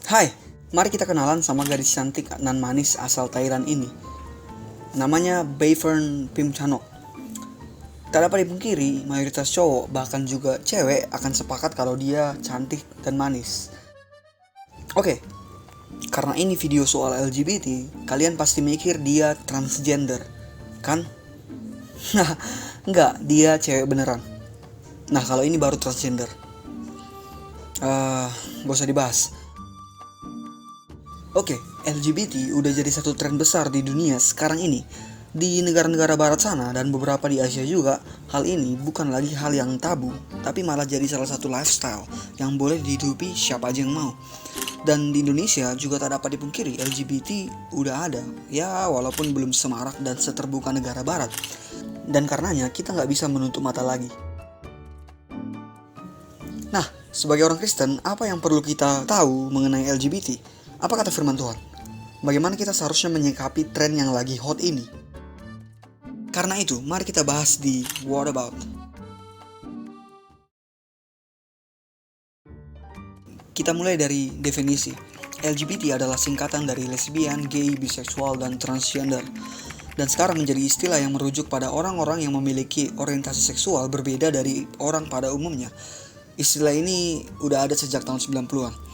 Hai, mari kita kenalan sama gadis cantik nan manis asal Thailand ini. Namanya Bayfern Phimchanok. Tak dapat dipungkiri, mayoritas cowok bahkan juga cewek akan sepakat kalau dia cantik dan manis. Oke, karena ini video soal LGBT, kalian pasti mikir dia transgender, kan? Nah, enggak, dia cewek beneran. Nah, kalau ini baru transgender. Gak usah dibahas. Oke, LGBT udah jadi satu tren besar di dunia sekarang ini. Di negara-negara barat sana dan beberapa di Asia juga, hal ini bukan lagi hal yang tabu, tapi malah jadi salah satu lifestyle yang boleh dihidupi siapa aja yang mau. Dan di Indonesia juga tak dapat dipungkiri LGBT udah ada, ya walaupun belum semarak dan seterbuka negara barat. Dan karenanya kita nggak bisa menutup mata lagi. Nah, sebagai orang Kristen, apa yang perlu kita tahu mengenai LGBT? Apa kata firman Tuhan? Bagaimana kita seharusnya menyikapi tren yang lagi hot ini? Karena itu, mari kita bahas di What About. Kita mulai dari definisi. LGBT adalah singkatan dari lesbian, gay, biseksual, dan transgender. Dan sekarang menjadi istilah yang merujuk pada orang-orang yang memiliki orientasi seksual berbeda dari orang pada umumnya. Istilah ini udah ada sejak tahun 90-an.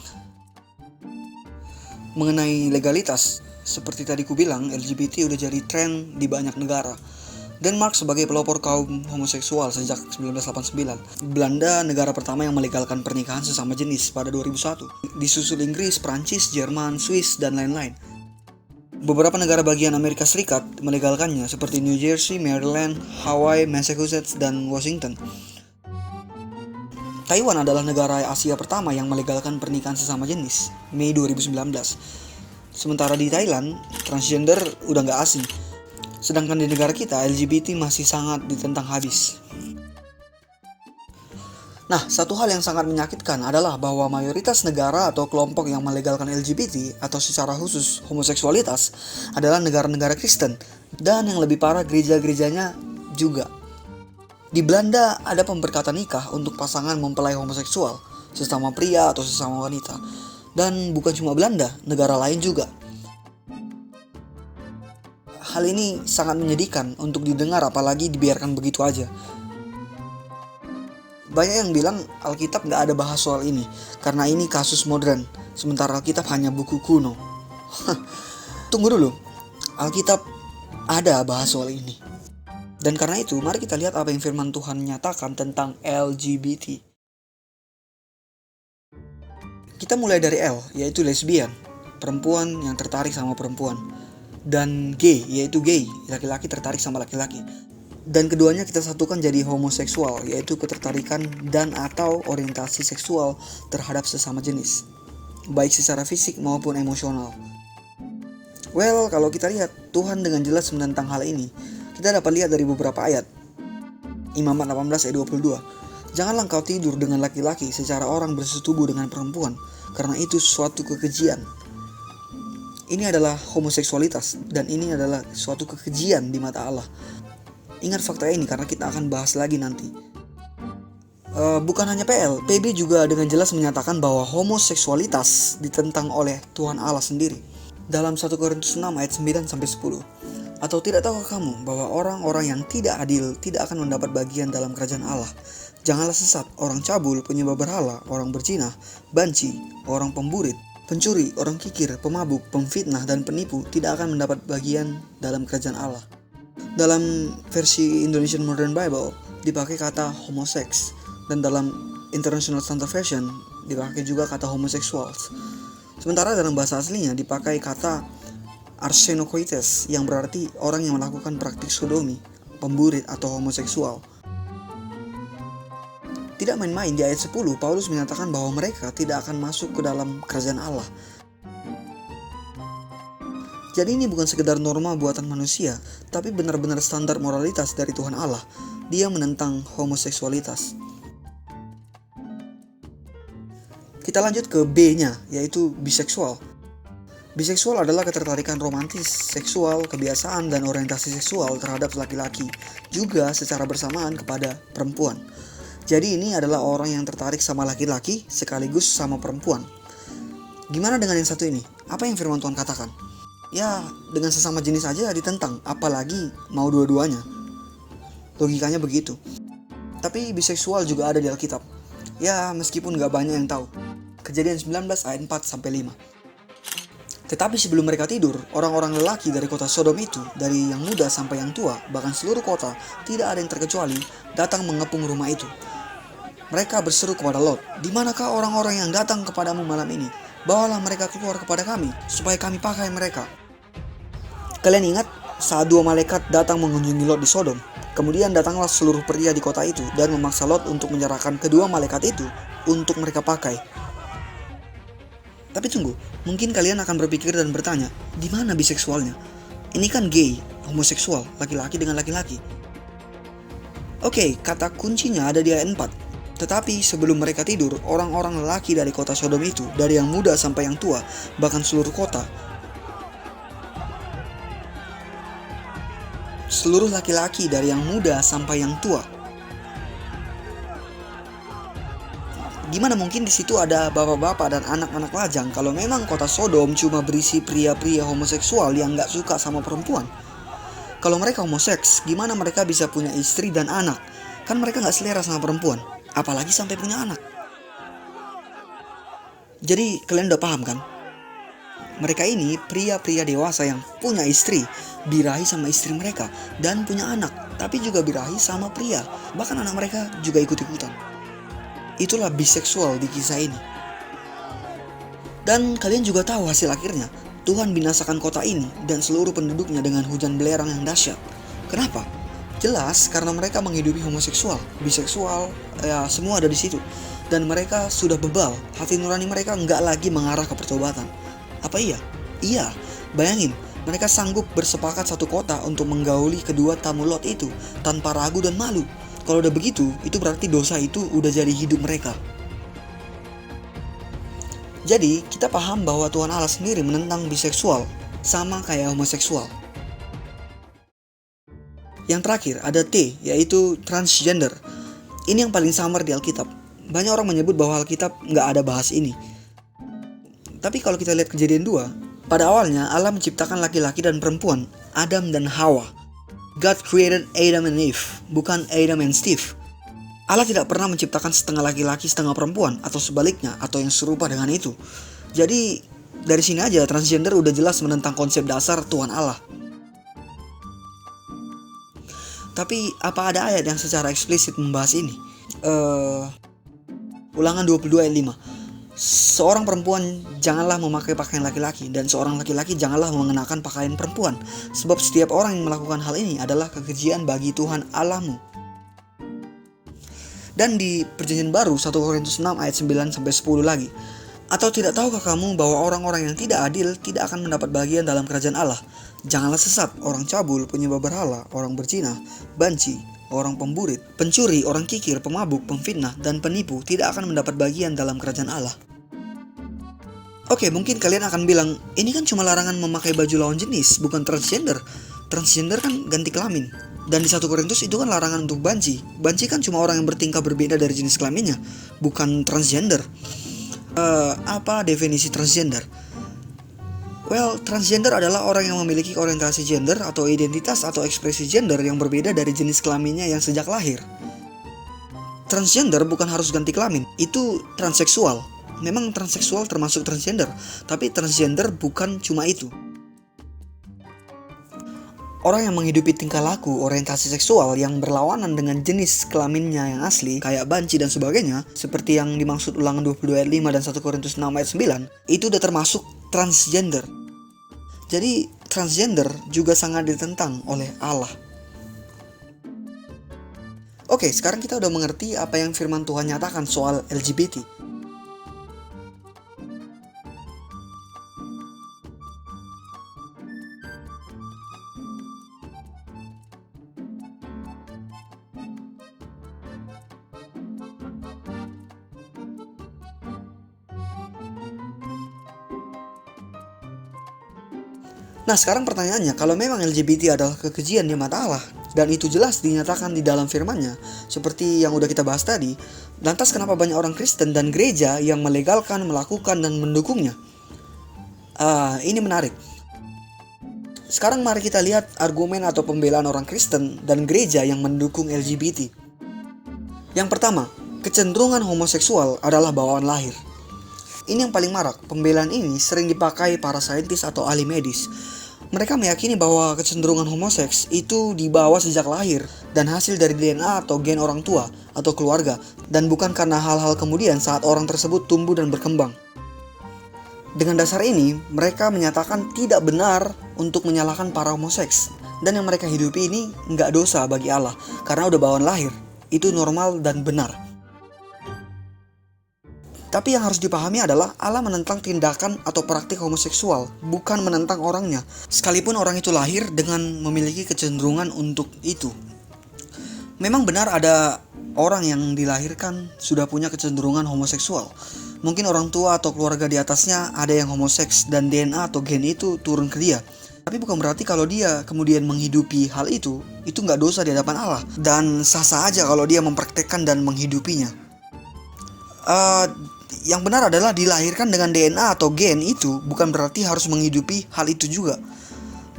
Mengenai legalitas, seperti tadi ku bilang, LGBT udah jadi tren di banyak negara. Denmark sebagai pelopor kaum homoseksual sejak 1989. Belanda negara pertama yang melegalkan pernikahan sesama jenis pada 2001. Disusul Inggris, Prancis, Jerman, Swiss, dan lain-lain. Beberapa negara bagian Amerika Serikat melegalkannya seperti New Jersey, Maryland, Hawaii, Massachusetts, dan Washington. Taiwan adalah negara Asia pertama yang melegalkan pernikahan sesama jenis, Mei 2019. Sementara di Thailand, transgender udah gak asing. Sedangkan di negara kita, LGBT masih sangat ditentang habis. Nah, satu hal yang sangat menyakitkan adalah bahwa mayoritas negara atau kelompok yang melegalkan LGBT atau secara khusus homoseksualitas adalah negara-negara Kristen. Dan yang lebih parah, gereja-gerejanya juga. Di Belanda ada pemberkatan nikah untuk pasangan mempelai homoseksual, sesama pria atau sesama wanita. Dan bukan cuma Belanda, negara lain juga. Hal ini sangat menyedihkan untuk didengar, apalagi dibiarkan begitu aja. Banyak yang bilang Alkitab gak ada bahas soal ini, karena ini kasus modern, sementara Alkitab hanya buku kuno. Tunggu dulu, Alkitab ada bahas soal ini. Dan karena itu, mari kita lihat apa yang firman Tuhan nyatakan tentang LGBT. Kita mulai dari L, yaitu lesbian, perempuan yang tertarik sama perempuan. Dan G, yaitu gay, laki-laki tertarik sama laki-laki. Dan keduanya kita satukan jadi homoseksual, yaitu ketertarikan dan atau orientasi seksual terhadap sesama jenis, baik secara fisik maupun emosional. Well, kalau kita lihat, Tuhan dengan jelas menentang hal ini. Kita dapat lihat dari beberapa ayat. Imamat 18 ayat 22. Janganlah engkau tidur dengan laki-laki secara orang bersetubuh dengan perempuan, karena itu suatu kekejian. Ini adalah homoseksualitas, dan ini adalah suatu kekejian di mata Allah. Ingat fakta ini karena kita akan bahas lagi nanti. Bukan hanya PL, PB juga dengan jelas menyatakan bahwa homoseksualitas ditentang oleh Tuhan Allah sendiri. Dalam 1 Korintus 6 ayat 9-10. Atau tidak tahukah kamu bahwa orang-orang yang tidak adil tidak akan mendapat bagian dalam kerajaan Allah? Janganlah sesat, orang cabul, penyembah berhala, orang berzina, banci, orang pemburit, pencuri, orang kikir, pemabuk, pemfitnah, dan penipu tidak akan mendapat bagian dalam kerajaan Allah. Dalam versi Indonesian Modern Bible dipakai kata homoseks, dan dalam International Standard Version dipakai juga kata homosexuals. Sementara dalam bahasa aslinya dipakai kata arsenokoites yang berarti orang yang melakukan praktik sodomi, pemburit, atau homoseksual. Tidak main-main, di ayat 10 Paulus menyatakan bahwa mereka tidak akan masuk ke dalam kerajaan Allah. Jadi ini bukan sekedar norma buatan manusia, tapi benar-benar standar moralitas dari Tuhan Allah. Dia menentang homoseksualitas. Kita lanjut ke B-nya, yaitu biseksual. Biseksual adalah ketertarikan romantis, seksual, kebiasaan, dan orientasi seksual terhadap laki-laki, juga secara bersamaan kepada perempuan. Jadi ini adalah orang yang tertarik sama laki-laki sekaligus sama perempuan. Gimana dengan yang satu ini? Apa yang firman Tuhan katakan? Ya, dengan sesama jenis aja ditentang, apalagi mau dua-duanya. Logikanya begitu. Tapi biseksual juga ada di Alkitab. Ya, meskipun gak banyak yang tahu. Kejadian 19 ayat 4-5. Tetapi sebelum mereka tidur, orang-orang lelaki dari kota Sodom itu, dari yang muda sampai yang tua, bahkan seluruh kota, tidak ada yang terkecuali, datang mengepung rumah itu. Mereka berseru kepada Lot, "Di manakah orang-orang yang datang kepadamu malam ini? Bawalah mereka keluar kepada kami, supaya kami pakai mereka." Kalian ingat saat dua malaikat datang mengunjungi Lot di Sodom? Kemudian datanglah seluruh pria di kota itu dan memaksa Lot untuk menyerahkan kedua malaikat itu untuk mereka pakai. Tapi tunggu, mungkin kalian akan berpikir dan bertanya, di mana biseksualnya? Ini kan gay, homoseksual, laki-laki dengan laki-laki. Oke, kata kuncinya ada di ayat 4. Tetapi sebelum mereka tidur, orang-orang lelaki dari kota Sodom itu, dari yang muda sampai yang tua, bahkan seluruh kota, seluruh laki-laki dari yang muda sampai yang tua. Gimana mungkin di situ ada bapak-bapak dan anak-anak lajang kalau memang kota Sodom cuma berisi pria-pria homoseksual yang gak suka sama perempuan? Kalau mereka homoseks, gimana mereka bisa punya istri dan anak? Kan mereka gak selera sama perempuan, apalagi sampai punya anak. Jadi kalian udah paham kan? Mereka ini pria-pria dewasa yang punya istri, birahi sama istri mereka, dan punya anak, tapi juga birahi sama pria. Bahkan anak mereka juga ikut-ikutan. Itulah biseksual di kisah ini. Dan kalian juga tahu hasil akhirnya. Tuhan binasakan kota ini dan seluruh penduduknya dengan hujan belerang yang dahsyat. Kenapa? Jelas karena mereka menghidupi homoseksual, biseksual, ya semua ada di situ. Dan mereka sudah bebal, hati nurani mereka nggak lagi mengarah ke pertobatan. Apa iya? Iya, bayangin. Mereka sanggup bersepakat satu kota untuk menggauli kedua tamu Lot itu tanpa ragu dan malu. Kalau udah begitu, itu berarti dosa itu udah jadi hidup mereka. Jadi, kita paham bahwa Tuhan Allah sendiri menentang biseksual, sama kayak homoseksual. Yang terakhir, ada T, yaitu transgender. Ini yang paling samar di Alkitab. Banyak orang menyebut bahwa Alkitab nggak ada bahas ini. Tapi kalau kita lihat Kejadian 2, pada awalnya Allah menciptakan laki-laki dan perempuan, Adam dan Hawa. God created Adam and Eve, bukan Adam and Steve. Allah tidak pernah menciptakan setengah laki-laki setengah perempuan, atau sebaliknya, atau yang serupa dengan itu. Jadi dari sini aja transgender udah jelas menentang konsep dasar Tuhan Allah. Tapi apa ada ayat yang secara eksplisit membahas ini? Ulangan 22 ayat 5. Seorang perempuan janganlah memakai pakaian laki-laki, dan seorang laki-laki janganlah mengenakan pakaian perempuan, sebab setiap orang yang melakukan hal ini adalah kekejian bagi Tuhan Allahmu. Dan di Perjanjian Baru 1 Korintus 6 ayat 9-10 lagi. Atau tidak tahukah kamu bahwa orang-orang yang tidak adil tidak akan mendapat bagian dalam kerajaan Allah? Janganlah sesat, orang cabul, penyembah berhala, orang berzina, banci, orang pemburit, pencuri, orang kikir, pemabuk, pemfitnah, dan penipu tidak akan mendapat bagian dalam kerajaan Allah. Oke, mungkin kalian akan bilang, ini kan cuma larangan memakai baju lawan jenis, bukan transgender. Transgender kan ganti kelamin. Dan di 1 Korintus itu kan larangan untuk banci. Banci kan cuma orang yang bertingkah berbeda dari jenis kelaminnya, bukan transgender. Apa definisi transgender? Well, transgender adalah orang yang memiliki orientasi gender atau identitas atau ekspresi gender yang berbeda dari jenis kelaminnya yang sejak lahir. Transgender bukan harus ganti kelamin, itu transseksual. Memang transseksual termasuk transgender, tapi transgender bukan cuma itu. Orang yang menghidupi tingkah laku orientasi seksual yang berlawanan dengan jenis kelaminnya yang asli, kayak banci dan sebagainya, seperti yang dimaksud ulangan 22 ayat 5 dan 1 Korintus 6 ayat 9, itu udah termasuk transgender. Jadi transgender juga sangat ditentang oleh Allah. Oke, sekarang kita udah mengerti apa yang firman Tuhan nyatakan soal LGBT. Nah, sekarang pertanyaannya, kalau memang LGBT adalah kekejian di mata Allah, dan itu jelas dinyatakan di dalam firman-Nya, seperti yang udah kita bahas tadi, lantas kenapa banyak orang Kristen dan gereja yang melegalkan, melakukan, dan mendukungnya? Ini menarik. Sekarang mari kita lihat argumen atau pembelaan orang Kristen dan gereja yang mendukung LGBT. Yang pertama, kecenderungan homoseksual adalah bawaan lahir. Ini yang paling marak. Pembelaan ini sering dipakai para saintis atau ahli medis. Mereka meyakini bahwa kecenderungan homoseks itu dibawa sejak lahir dan hasil dari DNA atau gen orang tua atau keluarga, dan bukan karena hal-hal kemudian saat orang tersebut tumbuh dan berkembang. Dengan dasar ini, mereka menyatakan tidak benar untuk menyalahkan para homoseks, dan yang mereka hidupi ini nggak dosa bagi Allah karena udah bawaan lahir. Itu normal dan benar. Tapi yang harus dipahami adalah Allah menentang tindakan atau praktik homoseksual, bukan menentang orangnya, sekalipun orang itu lahir dengan memiliki kecenderungan untuk itu. Memang benar ada orang yang dilahirkan sudah punya kecenderungan homoseksual. Mungkin orang tua atau keluarga di atasnya ada yang homoseks dan DNA atau gen itu turun ke dia. Tapi bukan berarti kalau dia kemudian menghidupi hal itu nggak dosa di hadapan Allah. Dan sah-sah aja kalau dia mempraktekkan dan menghidupinya. Yang benar adalah dilahirkan dengan DNA atau gen itu bukan berarti harus menghidupi hal itu juga.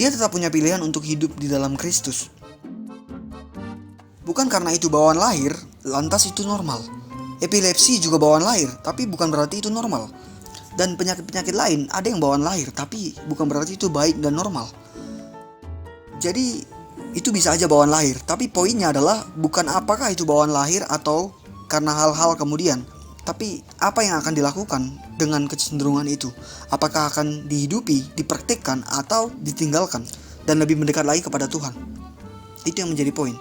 Dia tetap punya pilihan untuk hidup di dalam Kristus. Bukan karena itu bawaan lahir, lantas itu normal. Epilepsi juga bawaan lahir, tapi bukan berarti itu normal. Dan penyakit-penyakit lain ada yang bawaan lahir, tapi bukan berarti itu baik dan normal. Jadi itu bisa aja bawaan lahir, tapi poinnya adalah bukan apakah itu bawaan lahir atau karena hal-hal kemudian. Tapi apa yang akan dilakukan dengan kecenderungan itu? Apakah akan dihidupi, dipraktikkan, atau ditinggalkan? Dan lebih mendekat lagi kepada Tuhan. Itu yang menjadi poin.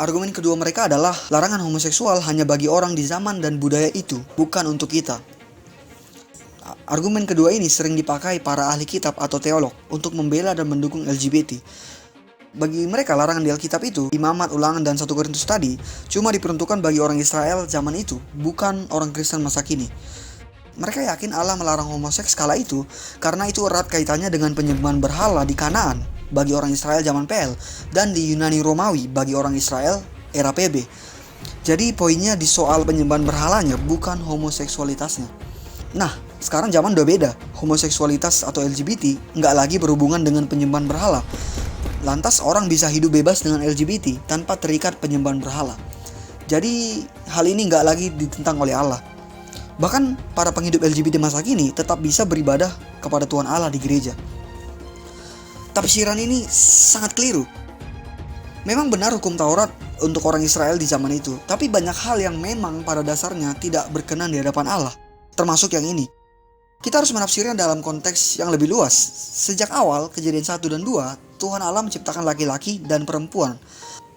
Argumen kedua mereka adalah larangan homoseksual hanya bagi orang di zaman dan budaya itu, bukan untuk kita. Argumen kedua ini sering dipakai para ahli kitab atau teolog untuk membela dan mendukung LGBT. Bagi mereka larangan di Alkitab itu, Imamat, Ulangan, dan 1 Korintus tadi cuma diperuntukkan bagi orang Israel zaman itu, bukan orang Kristen masa kini. Mereka yakin Allah melarang homoseks kala itu karena itu erat kaitannya dengan penyembahan berhala di Kanaan bagi orang Israel zaman PL dan di Yunani Romawi bagi orang Israel era PB. Jadi poinnya di soal penyembahan berhalanya, bukan homoseksualitasnya. Nah, sekarang zaman udah beda. Homoseksualitas atau LGBT nggak lagi berhubungan dengan penyembahan berhala. Lantas orang bisa hidup bebas dengan LGBT tanpa terikat penyembahan berhala. Jadi hal ini nggak lagi ditentang oleh Allah. Bahkan para penghidup LGBT masa kini tetap bisa beribadah kepada Tuhan Allah di gereja. Tafsiran ini sangat keliru. Memang benar hukum Taurat untuk orang Israel di zaman itu, tapi banyak hal yang memang pada dasarnya tidak berkenan di hadapan Allah, termasuk yang ini. Kita harus menafsirnya dalam konteks yang lebih luas. Sejak awal, Kejadian 1 dan 2, Tuhan Allah menciptakan laki-laki dan perempuan.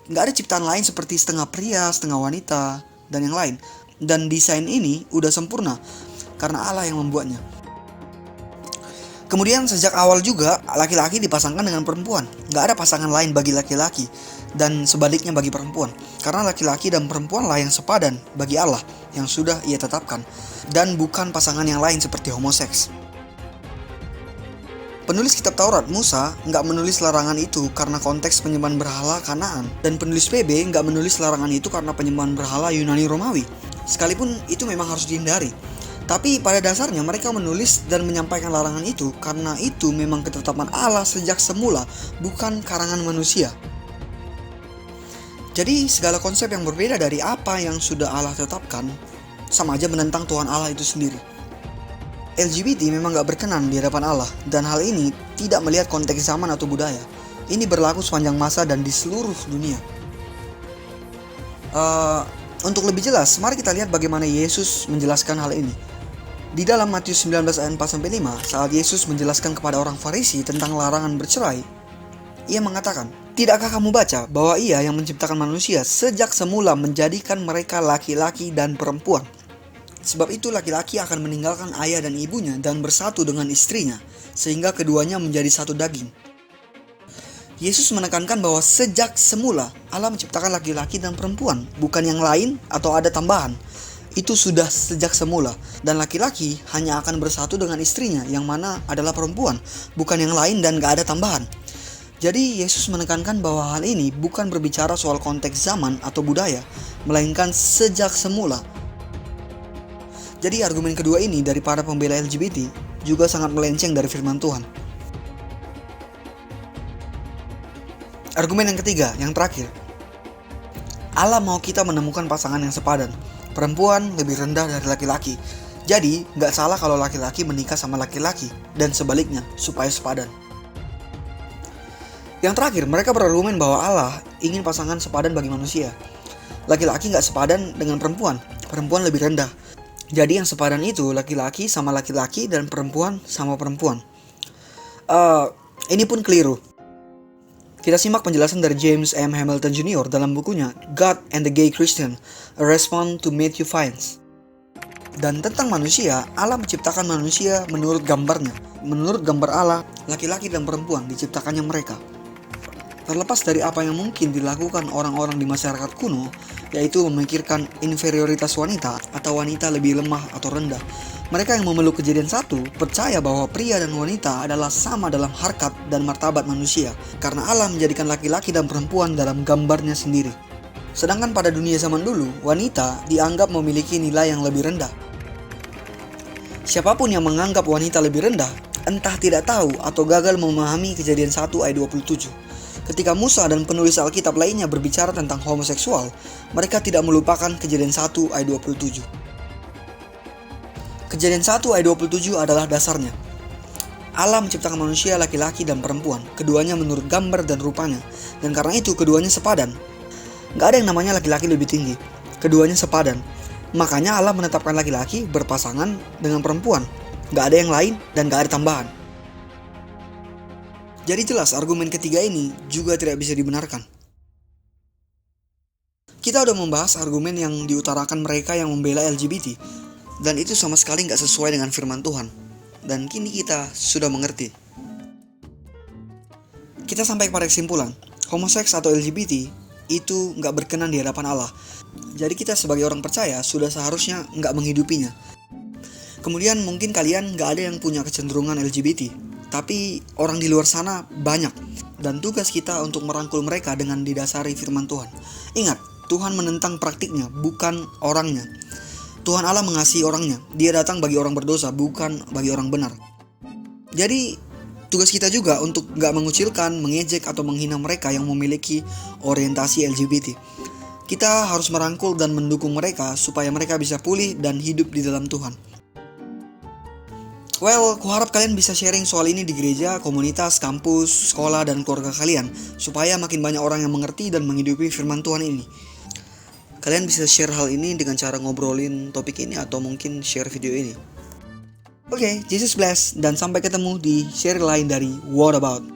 Nggak ada ciptaan lain seperti setengah pria, setengah wanita, dan yang lain. Dan desain ini udah sempurna, karena Allah yang membuatnya. Kemudian sejak awal juga, laki-laki dipasangkan dengan perempuan. Nggak ada pasangan lain bagi laki-laki, dan sebaliknya bagi perempuan. Karena laki-laki dan perempuanlah yang sepadan bagi Allah, yang sudah Ia tetapkan. Dan bukan pasangan yang lain seperti homoseks. Penulis kitab Taurat, Musa, nggak menulis larangan itu karena konteks penyembahan berhala Kanaan. Dan penulis PB nggak menulis larangan itu karena penyembahan berhala Yunani Romawi. Sekalipun itu memang harus dihindari. Tapi pada dasarnya mereka menulis dan menyampaikan larangan itu karena itu memang ketetapan Allah sejak semula, bukan karangan manusia. Jadi segala konsep yang berbeda dari apa yang sudah Allah tetapkan sama aja menentang Tuhan Allah itu sendiri. LGBT memang gak berkenan di hadapan Allah, dan hal ini tidak melihat konteks zaman atau budaya. Ini berlaku sepanjang masa dan di seluruh dunia. Untuk lebih jelas, mari kita lihat bagaimana Yesus menjelaskan hal ini. Di dalam Matius 19 ayat 4-5, saat Yesus menjelaskan kepada orang Farisi tentang larangan bercerai, Ia mengatakan, "Tidakkah kamu baca bahwa Ia yang menciptakan manusia sejak semula menjadikan mereka laki-laki dan perempuan? Sebab itu laki-laki akan meninggalkan ayah dan ibunya dan bersatu dengan istrinya, sehingga keduanya menjadi satu daging." Yesus menekankan bahwa sejak semula Allah menciptakan laki-laki dan perempuan, bukan yang lain atau ada tambahan. Itu sudah sejak semula, dan laki-laki hanya akan bersatu dengan istrinya, yang mana adalah perempuan, bukan yang lain dan gak ada tambahan. Jadi Yesus menekankan bahwa hal ini bukan berbicara soal konteks zaman atau budaya, melainkan sejak semula. Jadi argumen kedua ini dari para pembela LGBT juga sangat melenceng dari firman Tuhan. Argumen yang ketiga, yang terakhir. Allah mau kita menemukan pasangan yang sepadan. Perempuan lebih rendah dari laki-laki. Jadi, nggak salah kalau laki-laki menikah sama laki-laki, dan sebaliknya, supaya sepadan. Yang terakhir, mereka berargumen bahwa Allah ingin pasangan sepadan bagi manusia. Laki-laki nggak sepadan dengan perempuan, perempuan lebih rendah. Jadi yang sepadan itu laki-laki sama laki-laki dan perempuan sama perempuan. Ini pun keliru. Kita simak penjelasan dari James M. Hamilton Jr. dalam bukunya God and the Gay Christian, A Response to Matthew Finds. Dan tentang manusia, Allah menciptakan manusia menurut gambarnya. Menurut gambar Allah, laki-laki dan perempuan diciptakannya mereka. Terlepas dari apa yang mungkin dilakukan orang-orang di masyarakat kuno, yaitu memikirkan inferioritas wanita atau wanita lebih lemah atau rendah, mereka yang memeluk Kejadian 1 percaya bahwa pria dan wanita adalah sama dalam harkat dan martabat manusia, karena Allah menjadikan laki-laki dan perempuan dalam gambarnya sendiri. Sedangkan pada dunia zaman dulu, wanita dianggap memiliki nilai yang lebih rendah. Siapapun yang menganggap wanita lebih rendah, entah tidak tahu atau gagal memahami Kejadian 1 ayat 27. Ketika Musa dan penulis Alkitab lainnya berbicara tentang homoseksual, mereka tidak melupakan Kejadian 1 ayat 27. Kejadian 1 ayat 27 adalah dasarnya. Allah menciptakan manusia laki-laki dan perempuan, keduanya menurut gambar dan rupanya, dan karena itu keduanya sepadan. Gak ada yang namanya laki-laki lebih tinggi, keduanya sepadan. Makanya Allah menetapkan laki-laki berpasangan dengan perempuan. Gak ada yang lain dan gak ada tambahan. Jadi jelas argumen ketiga ini juga tidak bisa dibenarkan. Kita udah membahas argumen yang diutarakan mereka yang membela LGBT, dan itu sama sekali gak sesuai dengan firman Tuhan. Dan kini kita sudah mengerti. Kita sampai pada kesimpulan, homoseks atau LGBT itu gak berkenan di hadapan Allah. Jadi kita sebagai orang percaya sudah seharusnya gak menghidupinya. Kemudian mungkin kalian gak ada yang punya kecenderungan LGBT, tapi orang di luar sana banyak. Dan tugas kita untuk merangkul mereka dengan didasari firman Tuhan. Ingat, Tuhan menentang praktiknya, bukan orangnya. Tuhan Allah mengasihi orangnya. Dia datang bagi orang berdosa, bukan bagi orang benar. Jadi tugas kita juga untuk gak mengucilkan, mengejek, atau menghina mereka yang memiliki orientasi LGBT. Kita harus merangkul dan mendukung mereka supaya mereka bisa pulih dan hidup di dalam Tuhan. Well, kuharap kalian bisa sharing soal ini di gereja, komunitas, kampus, sekolah, dan keluarga kalian, supaya makin banyak orang yang mengerti dan menghidupi firman Tuhan ini. Kalian bisa share hal ini dengan cara ngobrolin topik ini atau mungkin share video ini. Oke, Jesus bless, dan sampai ketemu di share lain dari What About.